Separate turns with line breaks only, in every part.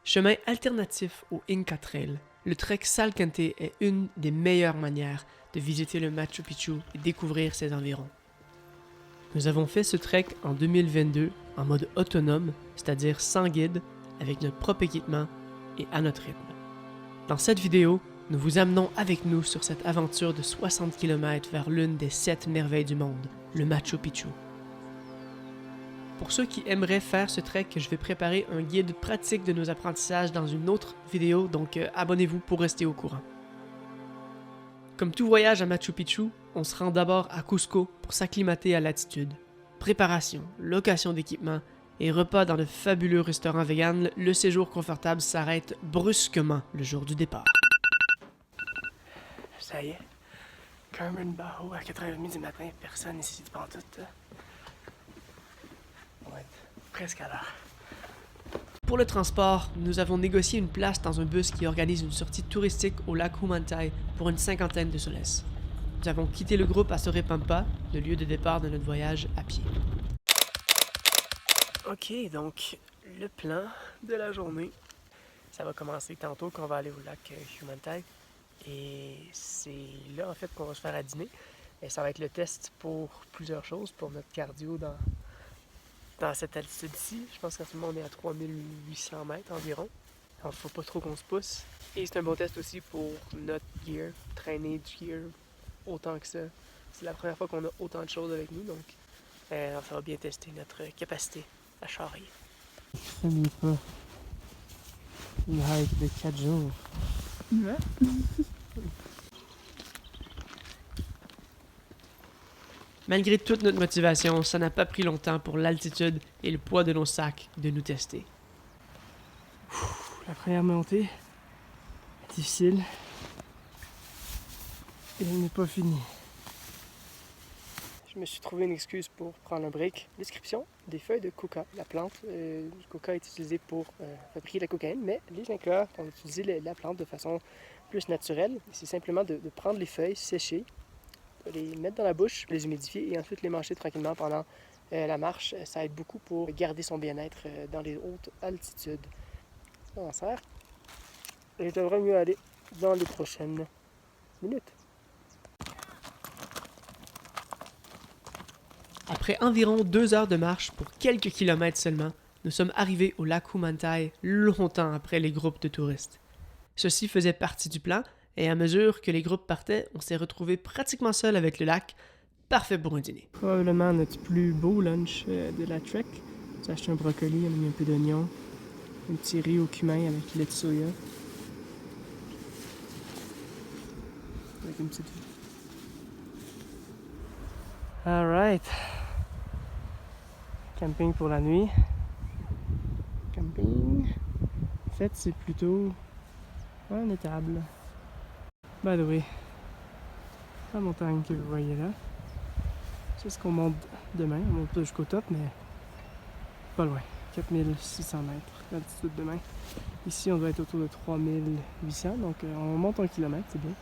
Chemin alternatif au Inca Trail, le trek Salkantay est une des meilleures manières de visiter le Machu Picchu et découvrir ses environs. Nous avons fait ce trek en 2022 en mode autonome, c'est-à-dire sans guide, avec notre propre équipement et à notre rythme. Dans cette vidéo, nous vous amenons avec nous sur cette aventure de 60 km vers l'une des 7 merveilles du monde, le Machu Picchu. Pour ceux qui aimeraient faire ce trek, je vais préparer un guide pratique de nos apprentissages dans une autre vidéo, donc abonnez-vous pour rester au courant. Comme tout voyage à Machu Picchu, on se rend d'abord à Cusco pour s'acclimater à l'altitude. Préparation, location d'équipement et repas dans de fabuleux restaurants vegan, le séjour confortable s'arrête brusquement le jour du départ. Ça y est, Carmen Bajo à 4h30 du matin, personne ici de pantoute. On va être presque à l'heure. Pour le transport, nous avons négocié une place dans un bus qui organise une sortie touristique au lac Humantay pour une 50aine de soles. Nous avons quitté le groupe à Sorepampa, le lieu de départ de notre voyage à pied. Ok, donc le plan de la journée, ça va commencer tantôt qu'on va aller au lac Humantay. Et c'est là en fait qu'on va se faire à dîner. Et ça va être le test pour plusieurs choses, pour notre cardio dans cette altitude-ci. Je pense qu'en ce moment on est à 3800 mètres environ. Alors faut pas trop qu'on se pousse. Et c'est un bon test aussi pour notre gear, traîner du gear autant que ça. C'est la première fois qu'on a autant de choses avec nous, donc ça va bien tester notre capacité à charrier. Ce n'est pas une hike de 4 jours.
Ouais.
Malgré toute notre motivation, ça n'a pas pris longtemps pour l'altitude et le poids de nos sacs de nous tester. La première montée, difficile, et elle n'est pas finie. Je me suis trouvé une excuse pour prendre un break. Description des feuilles de coca. La plante du coca est utilisée pour fabriquer de la cocaïne, mais les Incas ont utilisé la plante de façon plus naturelle. C'est simplement de prendre les feuilles séchées, de les mettre dans la bouche, les humidifier et ensuite les manger tranquillement pendant la marche. Ça aide beaucoup pour garder son bien-être dans les hautes altitudes. Ça en sert. Et je devrais mieux aller dans les prochaines minutes. Après environ 2 heures de marche pour quelques kilomètres seulement, nous sommes arrivés au lac Humantay longtemps après les groupes de touristes. Ceci faisait partie du plan, et à mesure que les groupes partaient, on s'est retrouvés pratiquement seuls avec le lac, parfait pour un dîner. Probablement notre plus beau lunch de la trek. J'ai acheté un brocoli, on a mis un peu d'oignon, un petit riz au cumin avec lait de soya. Avec une petite... Alright. Camping pour la nuit. Camping. En fait, c'est plutôt un étable. By the way, la montagne que vous voyez là, c'est ce qu'on monte demain. On monte pas jusqu'au top, mais pas loin. 4600 mètres d'altitude demain. Ici, on doit être autour de 3800, donc on monte 1 kilomètre, c'est bien.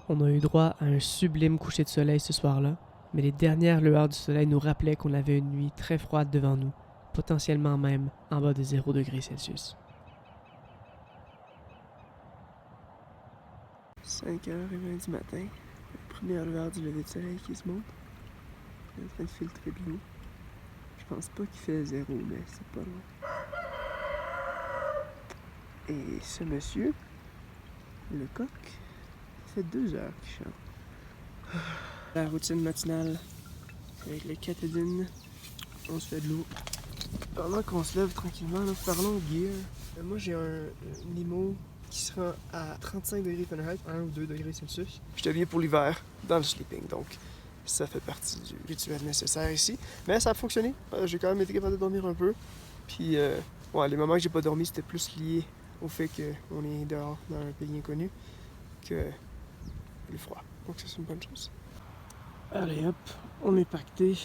On a eu droit à un sublime coucher de soleil ce soir-là, mais les dernières lueurs du soleil nous rappelaient qu'on avait une nuit très froide devant nous, potentiellement même en bas de 0 degrés Celsius. 5h20 du matin, la première lueur du lever de soleil qui se monte. On est en train de filtrer de l'eau. Je pense pas qu'il fait 0, mais c'est pas loin. Et ce monsieur, le coq, ça fait 2 heures qu'il chante. La routine matinale avec le cathédine, on se fait de l'eau. Pendant qu'on se lève tranquillement, là, parlons gear. Moi j'ai un limo qui sera à 35 degrés Fahrenheit, 1 ou 2 degrés Celsius. Je deviens pour l'hiver dans le sleeping, donc ça fait partie du rituel nécessaire ici. Mais ça a fonctionné, j'ai quand même été capable de dormir un peu. Puis ouais, les moments que j'ai pas dormi, c'était plus lié au fait qu'on est dehors dans un pays inconnu que le froid. Donc ça c'est une bonne chose. Allez hop, on est pacté.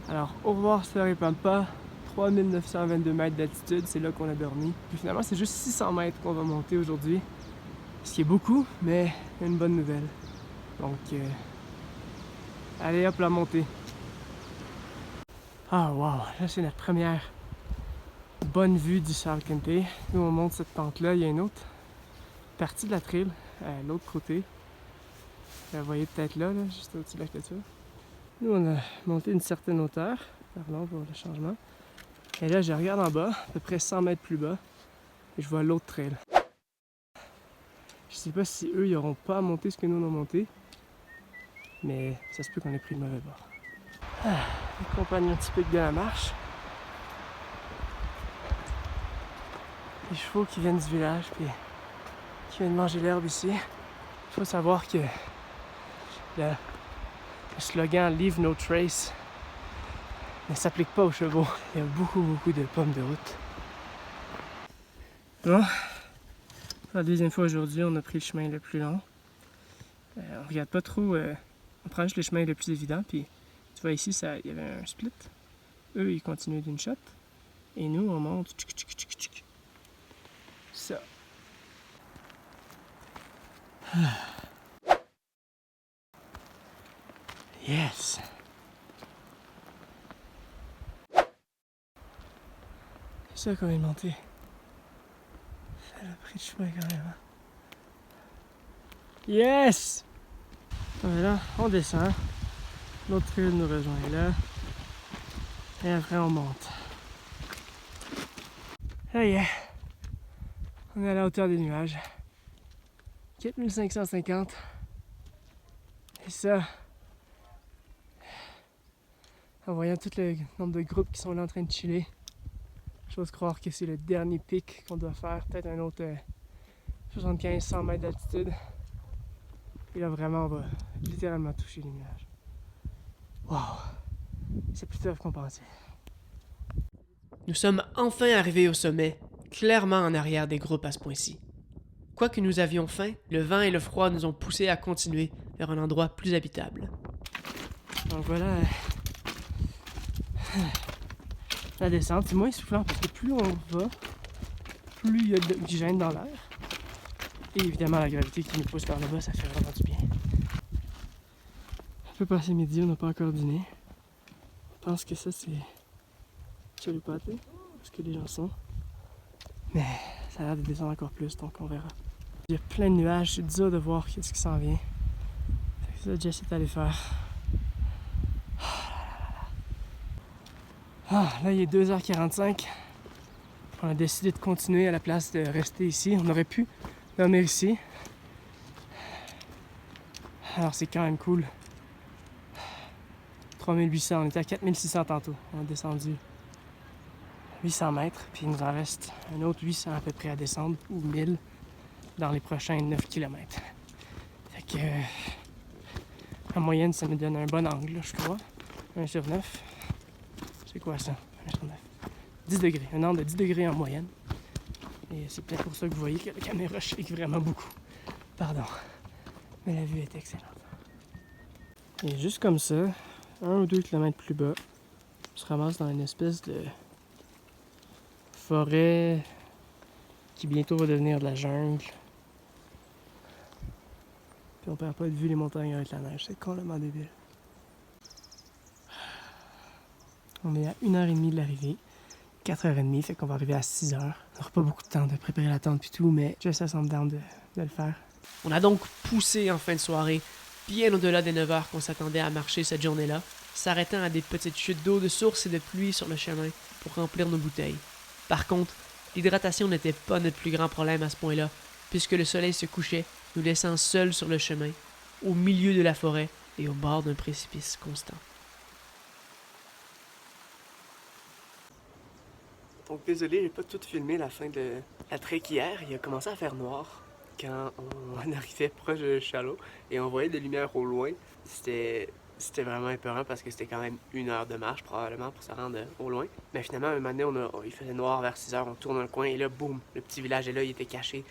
Alors au revoir Sorepampa, 3922 mètres d'altitude, c'est là qu'on a dormi. Puis finalement c'est juste 600 mètres qu'on va monter aujourd'hui. Ce qui est beaucoup, mais une bonne nouvelle. Donc allez hop la montée. Ah wow, là c'est notre première bonne vue du Salkantay. Nous, on monte cette pente-là. Il y a une autre partie de la trail, à l'autre côté. Vous voyez peut-être là, juste au-dessus de la clôture. Nous, on a monté une certaine hauteur. Pardon pour le changement. Et là, je regarde en bas, à peu près 100 mètres plus bas, et je vois l'autre trail. Je sais pas si eux, ils n'auront pas monté ce que nous, on a monté, mais ça se peut qu'on ait pris le mauvais bord. Les compagnons typiques de la marche. Les chevaux qui viennent du village, puis qui viennent manger l'herbe ici. Il faut savoir que le slogan « Leave no trace » ne s'applique pas aux chevaux. Il y a beaucoup de pommes de route. Bon, pour la deuxième fois aujourd'hui, on a pris le chemin le plus long. On regarde pas trop, on prend juste le chemin le plus évident, puis tu vois ici, il y avait un split. Eux, ils continuent d'une shot, et nous, on monte. Ça. Yes! C'est ça qu'on vient de monter. Ça a pris le chemin quand même. Yes! Et là, on descend. L'autre trail nous rejoint là. Et après, on monte. Ça y est. On est à la hauteur des nuages. 4550. Et ça, en voyant tout le nombre de groupes qui sont là en train de chiller, j'ose croire que c'est le dernier pic qu'on doit faire. Peut-être un autre 75-100 mètres d'altitude. Et là, vraiment, on va littéralement toucher les nuages. Wow! C'est plus tough qu'on pensait.
Nous sommes enfin arrivés au sommet, clairement en arrière des groupes à ce point-ci. Quoique nous avions faim, le vent et le froid nous ont poussés à continuer vers un endroit plus habitable.
Donc voilà, la descente, c'est moins essoufflant parce que plus on va, plus il y a de l'oxygène dans l'air. Et évidemment, la gravité qui nous pousse vers le bas, ça fait vraiment du bien. On peut passer midi, on n'a pas encore dîné. Je pense que ça, c'est Cholupaté, parce que les gens sont. Mais ça a l'air de descendre encore plus, donc on verra. Il y a plein de nuages, c'est dur de voir ce qui s'en vient. C'est ça, Jess est allé faire. Là, il est 2h45. On a décidé de continuer à la place de rester ici. On aurait pu dormir ici. Alors, c'est quand même cool. 3800, on était à 4600 tantôt. On a descendu 800 mètres, puis il nous en reste un autre 800 à peu près à descendre, ou 1000 dans les prochains 9 km. Fait que, en moyenne, ça nous donne un bon angle, je crois. 1 sur 9. C'est quoi ça? 1 sur 9. 10 degrés. Un angle de 10 degrés en moyenne. Et c'est peut-être pour ça que vous voyez que la caméra shake vraiment beaucoup. Pardon. Mais la vue est excellente. Et juste comme ça, 1 ou 2 km plus bas, on se ramasse dans une espèce de forêt qui bientôt va devenir de la jungle. Puis on perd pas de vue les montagnes avec la neige, c'est complètement débile. On est à 1h30 de l'arrivée, 4h30, fait qu'on va arriver à 6h. On n'aura pas beaucoup de temps de préparer la tente puis tout, mais Jess a semble down de le faire.
On a donc poussé en fin de soirée, bien au-delà des 9 heures qu'on s'attendait à marcher cette journée-là, s'arrêtant à des petites chutes d'eau de source et de pluie sur le chemin pour remplir nos bouteilles. Par contre, l'hydratation n'était pas notre plus grand problème à ce point-là, puisque le soleil se couchait, nous laissant seuls sur le chemin, au milieu de la forêt et au bord d'un précipice constant.
Donc désolé, j'ai pas tout filmé la fin de la trek hier. Il a commencé à faire noir quand on arrivait proche de Shallow et on voyait des lumières au loin. C'était vraiment épeurant parce que c'était quand même 1 heure de marche probablement pour se rendre au loin. Mais finalement, un moment donné, il faisait noir vers 6 heures, on tourne dans le coin et là, boum, le petit village est là, il était caché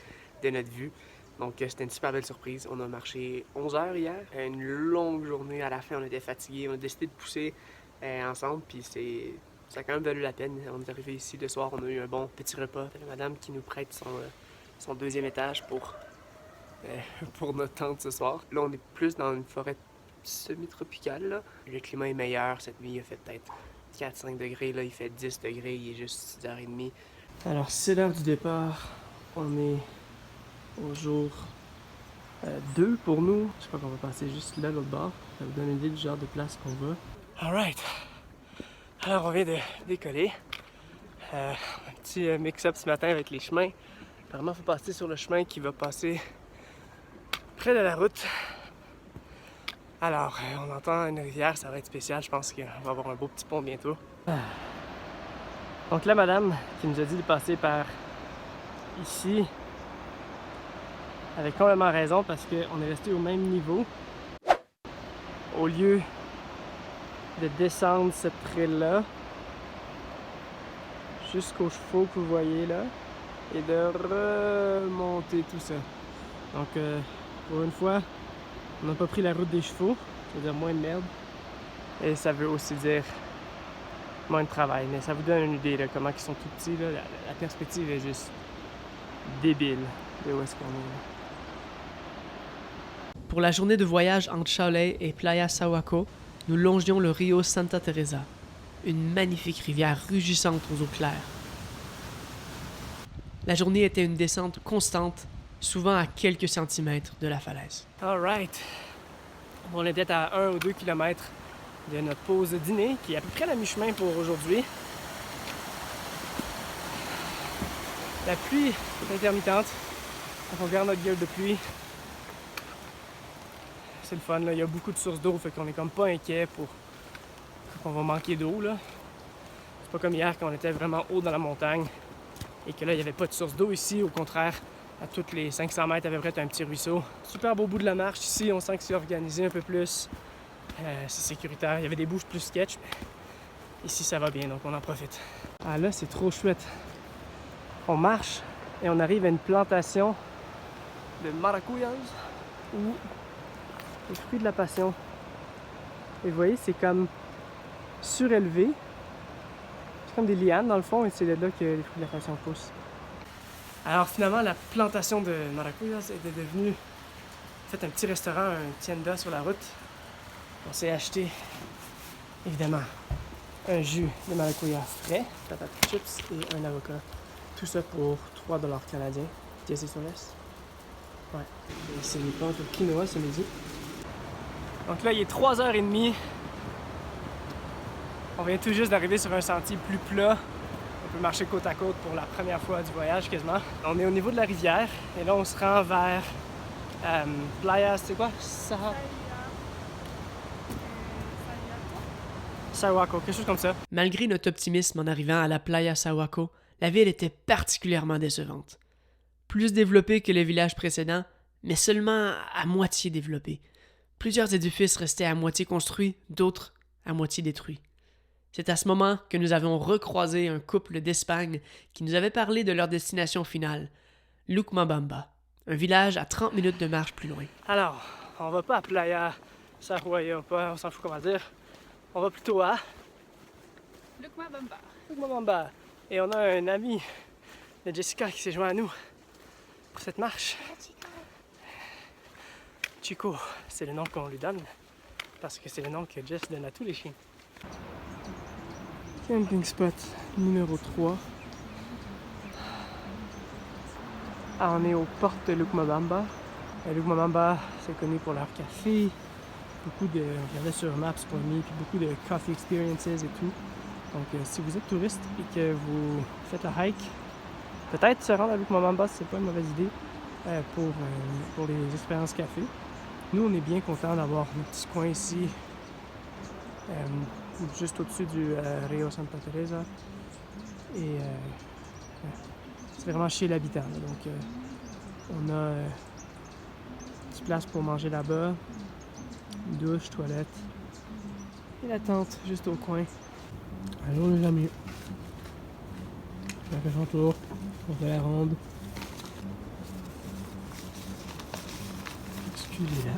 de notre vue. Donc c'était une super belle surprise. On a marché 11 heures hier, une longue journée. À la fin, on était fatigués, on a décidé de pousser ensemble, puis ça a quand même valu la peine. On est arrivé ici le soir, on a eu un bon petit repas. C'est la madame qui nous prête son deuxième étage pour notre tente ce soir. Là, on est plus dans une forêt semi-tropicale. Là. Le climat est meilleur. Cette nuit, il a fait peut-être 4-5 degrés. Là, il fait 10 degrés. Il est juste 6h30. Alors, c'est l'heure du départ. On est au jour 2 pour nous. Je crois qu'on va passer juste là, l'autre bord. Ça vous donne une idée du genre de place qu'on va. Alright. Alors, on vient de décoller. Un petit mix-up ce matin avec les chemins. Apparemment, il faut passer sur le chemin qui va passer près de la route. Alors, on entend une rivière, ça va être spécial. Je pense qu'on va avoir un beau petit pont bientôt. Donc là, madame qui nous a dit de passer par ici avait complètement raison parce qu'on est resté au même niveau. Au lieu de descendre cette trail-là jusqu'aux chevaux que vous voyez là et de remonter tout ça. Donc, pour une fois, on n'a pas pris la route des chevaux, ça veut dire moins de merde. Et ça veut aussi dire moins de travail. Mais ça vous donne une idée de comment ils sont tout petits. Là. La perspective est juste débile de où est-ce qu'on est. Là.
Pour la journée de voyage entre Chauley et Playa Sahuaco, nous longions le Rio Santa Teresa, une magnifique rivière rugissante aux eaux claires. La journée était une descente constante, souvent à quelques centimètres de la falaise.
Alright. On est peut-être à 1 ou 2 km de notre pause de dîner, qui est à peu près la mi-chemin pour aujourd'hui. La pluie est intermittente. Quand on regarde notre gueule de pluie, c'est le fun, là. Il y a beaucoup de sources d'eau, fait qu'on est comme pas inquiet pour qu'on va manquer d'eau, là. C'est pas comme hier quand on était vraiment haut dans la montagne et que là, il n'y avait pas de source d'eau ici. Au contraire, à toutes les 500 mètres à peu près, t'as un petit ruisseau. Super beau bout de la marche ici, on sent que c'est organisé un peu plus. C'est sécuritaire, il y avait des bouches plus sketch, mais ici ça va bien, donc on en profite. Ah là, c'est trop chouette. On marche et on arrive à une plantation de maracuyas ou le fruit de la passion. Et vous voyez, c'est comme surélevé. C'est comme des lianes dans le fond et c'est là que les fruits de la passion poussent. Alors finalement, la plantation de maracuyas était devenue en fait un petit restaurant, un tienda sur la route. On s'est acheté évidemment un jus de maracuya frais, patates chips et un avocat. Tout ça pour 3 $ canadiens. Jesse Soles. Ouais. Et c'est les pâtes au quinoa ce midi. Donc là, il est 3h30. On vient tout juste d'arriver sur un sentier plus plat. On peut marcher côte à côte pour la première fois du voyage quasiment. On est au niveau de la rivière et là, on se rend vers Playa, c'est quoi? Sahuaco, quelque chose comme ça.
Malgré notre optimisme en arrivant à la Playa Sahuaco, la ville était particulièrement décevante. Plus développée que les villages précédents, mais seulement à moitié développée. Plusieurs édifices restaient à moitié construits, d'autres à moitié détruits. C'est à ce moment que nous avons recroisé un couple d'Espagne qui nous avait parlé de leur destination finale, Lucmabamba, un village à 30 minutes de marche plus loin.
Alors, on va pas à Playa Sahuaco, on s'en fout comment dire. On va plutôt à Lucmabamba. Et on a un ami de Jessica qui s'est joint à nous pour cette marche. Chico, c'est le nom qu'on lui donne parce que c'est le nom que Jess donne à tous les chiens. Camping spot numéro 3. Ah, on est aux portes de Lucmabamba. Lucmabamba, c'est connu pour leur café. Beaucoup de, on regardait sur Maps.me, puis beaucoup de coffee experiences et tout. Donc, si vous êtes touriste et que vous faites la hike, peut-être se rendre à Lucmabamba, c'est pas une mauvaise idée pour les expériences café. Nous, on est bien contents d'avoir nos petits coins ici, juste au-dessus du Rio Santa Teresa. Et c'est vraiment chez l'habitant. Donc, on a une petite place pour manger là-bas, une douche, toilette et la tente juste au coin. Allô les amis, on fait son tour, on fait la ronde. Excusez-la.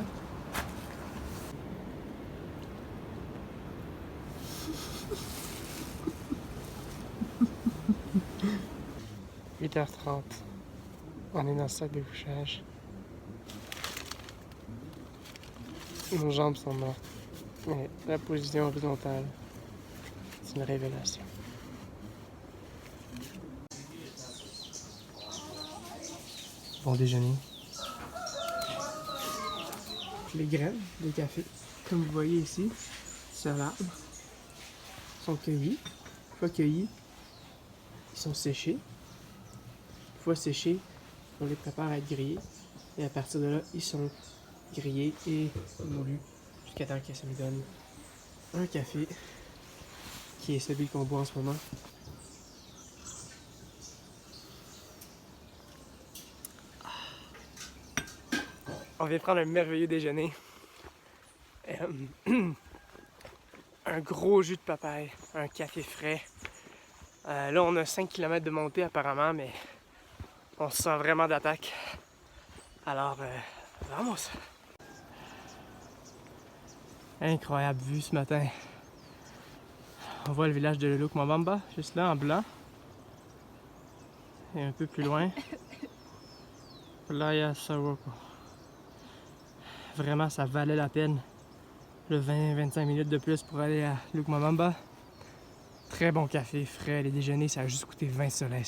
« 8h30, on est dans le sac de couchage. Nos jambes sont mortes. Mais la position horizontale, c'est une révélation. bon déjeuner. Les graines de café, comme vous voyez ici, sur l'arbre, sont cueillies. Une fois cueillis, ils sont séchés. Une fois séchés, on les prépare à être grillés. Et à partir de là, ils sont grillés et moulus jusqu'à temps que ça nous donne un café qui est celui qu'on boit en ce moment. On vient prendre un merveilleux déjeuner. Un gros jus de papaye, un café frais. Là, on a 5 km de montée apparemment, mais on se sent vraiment d'attaque. Alors, vamos! Incroyable vue ce matin. On voit le village de Lukmambamba, juste là en blanc. Et un peu plus loin, Playa Sawako. Vraiment, ça valait la peine le 20-25 minutes de plus pour aller à Lukmambamba. Très bon café frais, les déjeuners, ça a juste coûté 20 soles.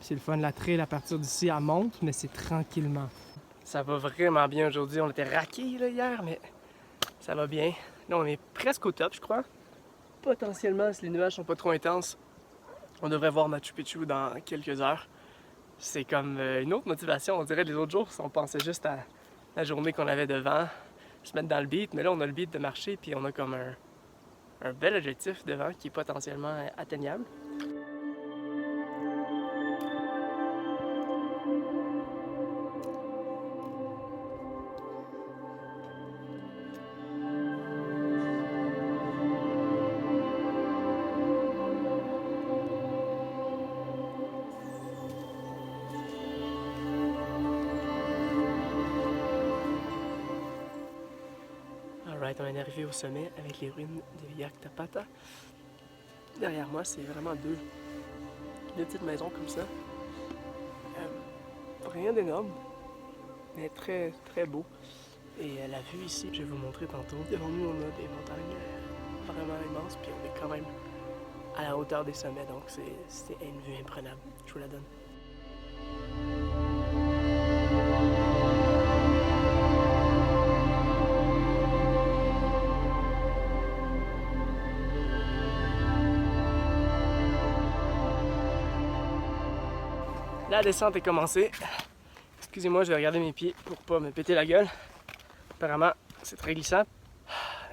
C'est le fun, la trail à partir d'ici, elle monte, mais c'est tranquillement. Ça va vraiment bien aujourd'hui. On était raqués là, hier, mais ça va bien. Là, on est presque au top, je crois. Potentiellement, si les nuages sont pas trop intenses, on devrait voir Machu Picchu dans quelques heures. C'est comme une autre motivation, on dirait, les autres jours, on pensait juste à la journée qu'on avait devant, se mettre dans le beat, mais là, on a le beat de marcher, puis on a comme un bel objectif devant qui est potentiellement atteignable. Alright, on est arrivé au sommet avec les ruines de Yak Tapata. Derrière moi, c'est vraiment deux petites maisons comme ça. Rien d'énorme, mais très très beau. Et la vue ici, je vais vous montrer tantôt. Devant nous, on a des montagnes vraiment immenses, puis on est quand même à la hauteur des sommets, donc c'est une vue imprenable. Je vous la donne. La descente est commencée. Excusez-moi, je vais regarder mes pieds pour pas me péter la gueule. Apparemment, c'est très glissant.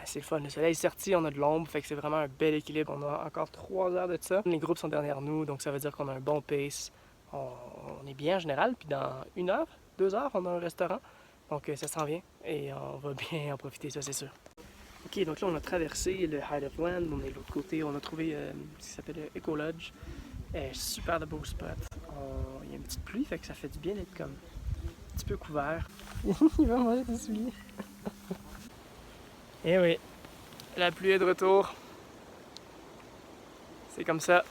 C'est le fun, le soleil est sorti, on a de l'ombre, fait que c'est vraiment un bel équilibre. On a encore 3 heures de ça. Les groupes sont derrière nous, donc ça veut dire qu'on a un bon pace. On est bien en général, puis dans 1 heure, 2 heures, on a un restaurant. Donc ça s'en vient et on va bien en profiter, ça c'est sûr. Ok, donc là on a traversé le Height of Land, on est de l'autre côté, on a trouvé ce qui s'appelle Eco Lodge. Super de beau spot. Il y a une petite pluie, fait que ça fait du bien d'être comme un petit peu couvert. Il va manger tes souliers. Eh oui, la pluie est de retour. C'est comme ça.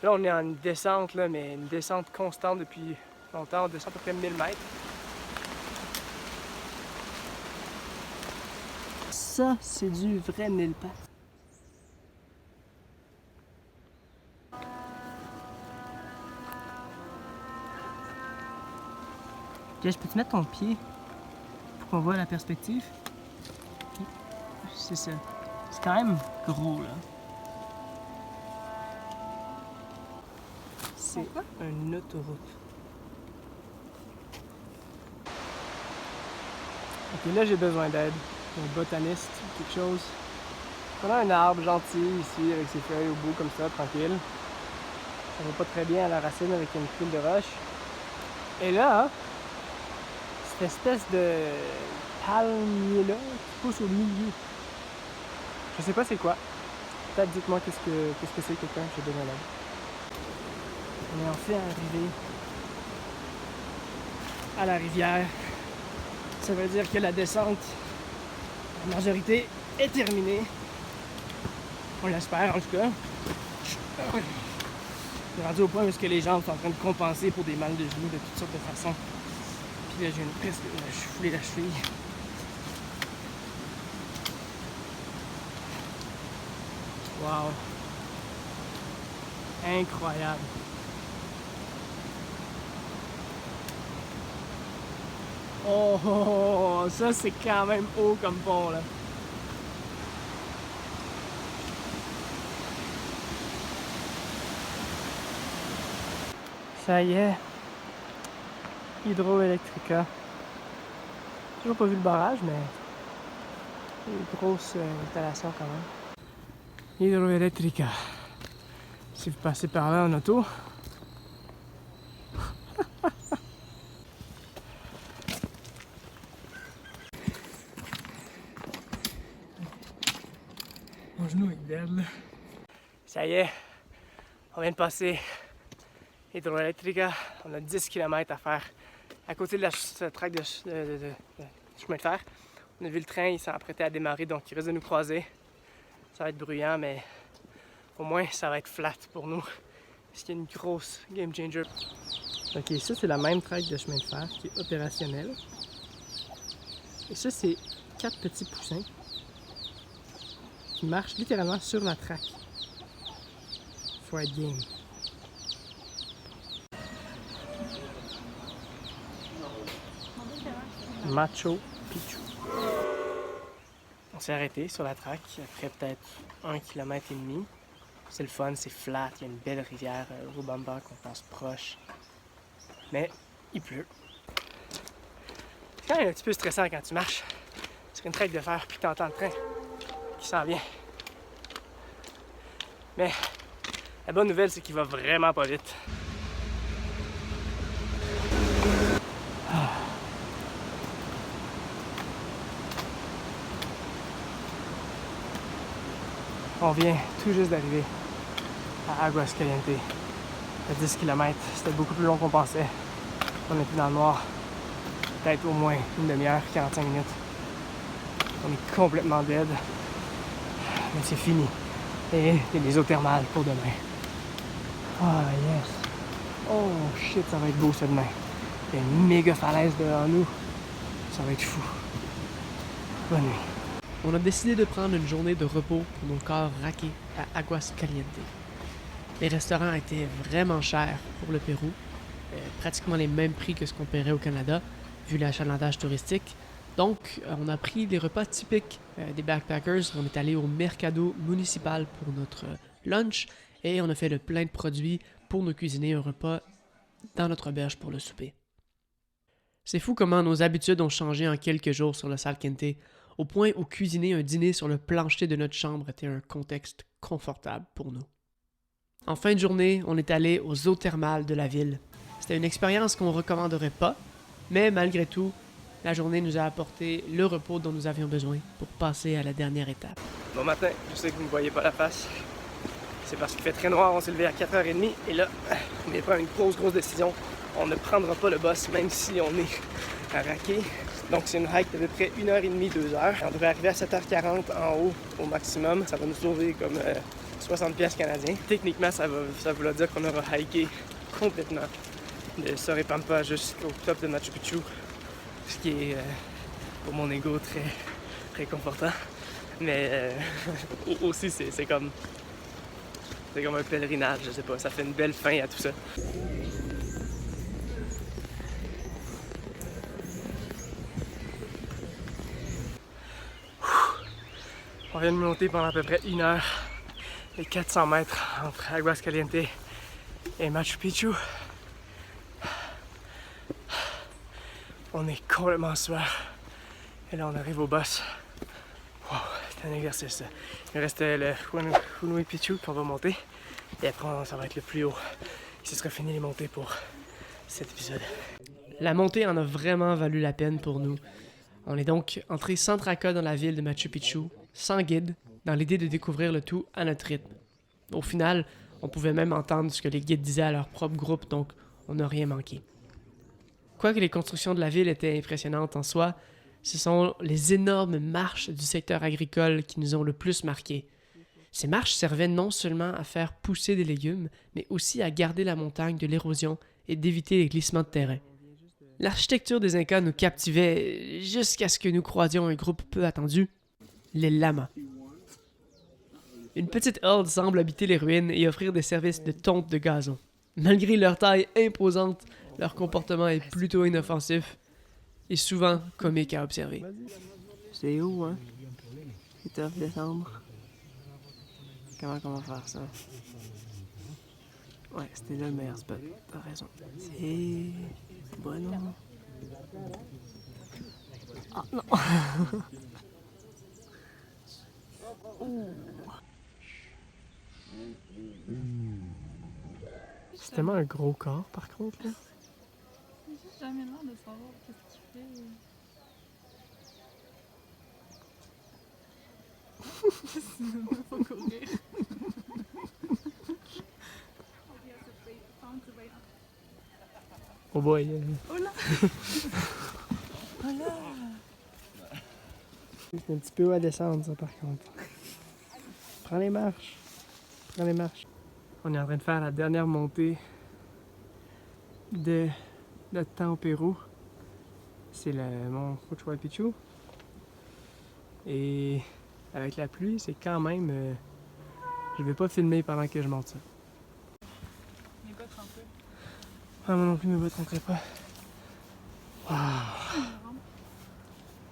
Là, on est en descente, là, mais une descente constante depuis longtemps. On descend à peu près 1000 mètres. Ça, c'est du vrai 1000 pattes. Jess, peux-tu mettre ton pied pour qu'on voit la perspective? C'est ça. C'est quand même gros, là. C'est une autoroute. Ok, là j'ai besoin d'aide. Un botaniste, quelque chose. On a un arbre gentil ici, avec ses feuilles au bout, comme ça, tranquille. Ça va pas très bien à la racine avec une pile de roche. Et là, cette espèce de palmier-là qui pousse au milieu. Je sais pas c'est quoi. Peut-être dites-moi qu'est-ce que c'est quelqu'un, j'ai besoin d'aide. On est enfin arrivé à la rivière. Ça veut dire que la descente, la majorité, est terminée. On l'espère en tout cas. On est rendu au point où les jambes sont en train de compenser pour des mal de genoux de toutes sortes de façons. Puis là, j'ai presque foulé la cheville. Wow! Incroyable! Oh, oh, oh, ça c'est quand même haut comme pont là. Ça y est, Hydroelectrica. Toujours pas vu le barrage, mais une grosse installation quand même. Hydroelectrica. Si vous passez par là en auto. Mon genou est dead là. Ça y est, on vient de passer Hydroelectrica. On a 10 km à faire à côté de la traque de chemin de fer. On a vu le train, il s'est apprêté à démarrer, donc il risque de nous croiser. Ça va être bruyant, mais au moins ça va être flat pour nous. Parce qu'il y a une grosse game changer. Ok, ça c'est la même traque de chemin de fer qui est opérationnelle. Et ça c'est 4 petits poussins qui marchent littéralement sur la traque. Faut être game. Machu Picchu. On s'est arrêté sur la traque après peut-être 1,5 km. C'est le fun, c'est flat, il y a une belle rivière Rubamba qu'on passe proche. Mais il pleut. C'est quand même un petit peu stressant quand tu marches sur une traque de fer puis que tu entends le train qui s'en vient. Mais la bonne nouvelle, c'est qu'il va vraiment pas vite. On vient tout juste d'arriver à Aguascalientes. À 10 km, c'était beaucoup plus long qu'on pensait. On était dans le noir. Peut-être au moins une demi-heure, 45 minutes. On est complètement dead. Mais c'est fini. Et il y a des eaux thermales pour demain. Ah yes! Oh shit, ça va être beau ça demain. Il y a une méga falaise devant nous. Ça va être fou. Bonne nuit.
On a décidé de prendre une journée de repos pour nos corps raqués à Aguascalientes. Les restaurants étaient vraiment chers pour le Pérou, pratiquement les mêmes prix que ce qu'on paierait au Canada, vu l'achalandage touristique. Donc, on a pris les repas typiques des backpackers. On est allé au Mercado municipal pour notre lunch et on a fait le plein de produits pour nous cuisiner un repas dans notre auberge pour le souper. C'est fou comment nos habitudes ont changé en quelques jours sur le Salkente, au point où cuisiner un dîner sur le plancher de notre chambre était un contexte confortable pour nous. En fin de journée, on est allé aux eaux thermales de la ville. C'était une expérience qu'on ne recommanderait pas, mais malgré tout, la journée nous a apporté le repos dont nous avions besoin pour passer à la dernière étape.
Bon matin, je sais que vous ne voyez pas la face. C'est parce qu'il fait très noir, on s'est levé à 4h30 et là, on vient de prendre une grosse décision. On ne prendra pas le bus même si on est à raquer. Donc c'est une hike d'à peu près 1h30, 2h. On devrait arriver à 7h40 en haut au maximum. Ça va nous sauver comme 60$ canadiens. Techniquement, ça voulait dire qu'on aura hiké complètement de Sorépampa jusqu'au top de Machu Picchu. Ce qui est pour mon ego très réconfortant. Mais aussi c'est comme un pèlerinage, je sais pas. Ça fait une belle fin à tout ça. On vient de monter pendant à peu près 1 heure les 400 mètres entre Aguascalientes et Machu Picchu. On est complètement sueur. Et là, on arrive au boss. Wow, c'est un exercice. Il reste le Hunuy Picchu qu'on va monter. Et après, ça va être le plus haut. Et ce sera fini les montées pour cet épisode.
La montée en a vraiment valu la peine pour nous. On est donc entré sans tracas dans la ville de Machu Picchu, sans guide, dans l'idée de découvrir le tout à notre rythme. Au final, on pouvait même entendre ce que les guides disaient à leur propre groupe, donc on n'a rien manqué. Quoique les constructions de la ville étaient impressionnantes en soi, ce sont les énormes marches du secteur agricole qui nous ont le plus marqués. Ces marches servaient non seulement à faire pousser des légumes, mais aussi à garder la montagne de l'érosion et d'éviter les glissements de terrain. L'architecture des Incas nous captivait jusqu'à ce que nous croisions un groupe peu attendu, les lamas. Une petite horde semble habiter les ruines et offrir des services de tonte de gazon. Malgré leur taille imposante, leur comportement est plutôt inoffensif. et souvent comique à observer.
C'est haut, hein? C'est tough descendre. Comment qu'on va faire ça? Ouais, c'était là le meilleur spot. T'as raison. C'est... bon, non. Ah, non! C'est tellement un gros corps, par contre, là.
J'ai juste jamais l'air de savoir qu'est-ce qu'il fait. Faut courir.
Oh boy!
Oh là!
C'est un petit peu haut à descendre, ça, par contre. Prends les marches. Prends les marches. On est en train de faire la dernière montée de notre temps au Pérou. C'est le mont Machu Picchu. Et avec la pluie, c'est quand même... je vais pas filmer pendant que je monte ça.
Mes bottes trempées.
Ah, moi non plus, mes bottes rentraient pas. Wow.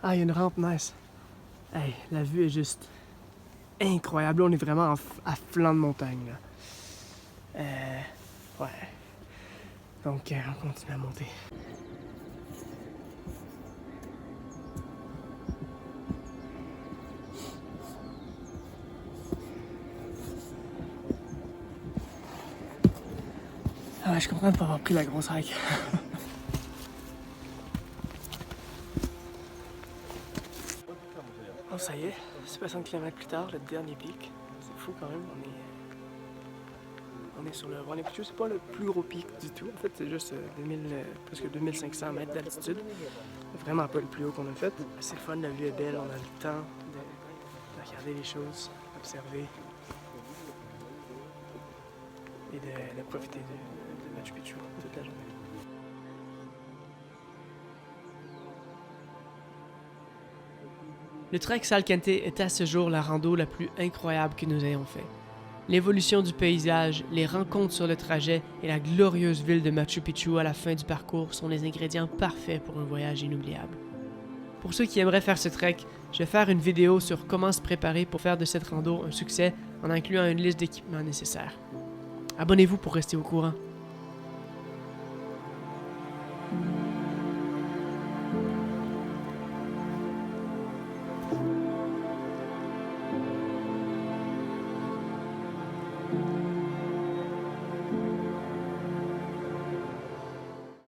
Ah, il y a une rampe, nice. Hey, la vue est juste incroyable. Là, on est vraiment à flanc de montagne, là. Ouais. Donc, on continue à monter. Ah ouais, je comprends de pas avoir pris la grosse hike. Oh, ça y est, 60 km plus tard, le dernier pic. C'est fou quand même, on est sur le Machu Picchu. C'est pas le plus gros pic du tout. En fait, c'est juste presque 2500 mètres d'altitude. Vraiment pas le plus haut qu'on a fait. C'est le fun, la vue est belle, on a le temps de regarder les choses, d'observer et de profiter de Machu Picchu toute la journée.
Le trek Salkantay est à ce jour la rando la plus incroyable que nous ayons fait. L'évolution du paysage, les rencontres sur le trajet et la glorieuse ville de Machu Picchu à la fin du parcours sont les ingrédients parfaits pour un voyage inoubliable. Pour ceux qui aimeraient faire ce trek, je vais faire une vidéo sur comment se préparer pour faire de cette rando un succès en incluant une liste d'équipements nécessaires. Abonnez-vous pour rester au courant.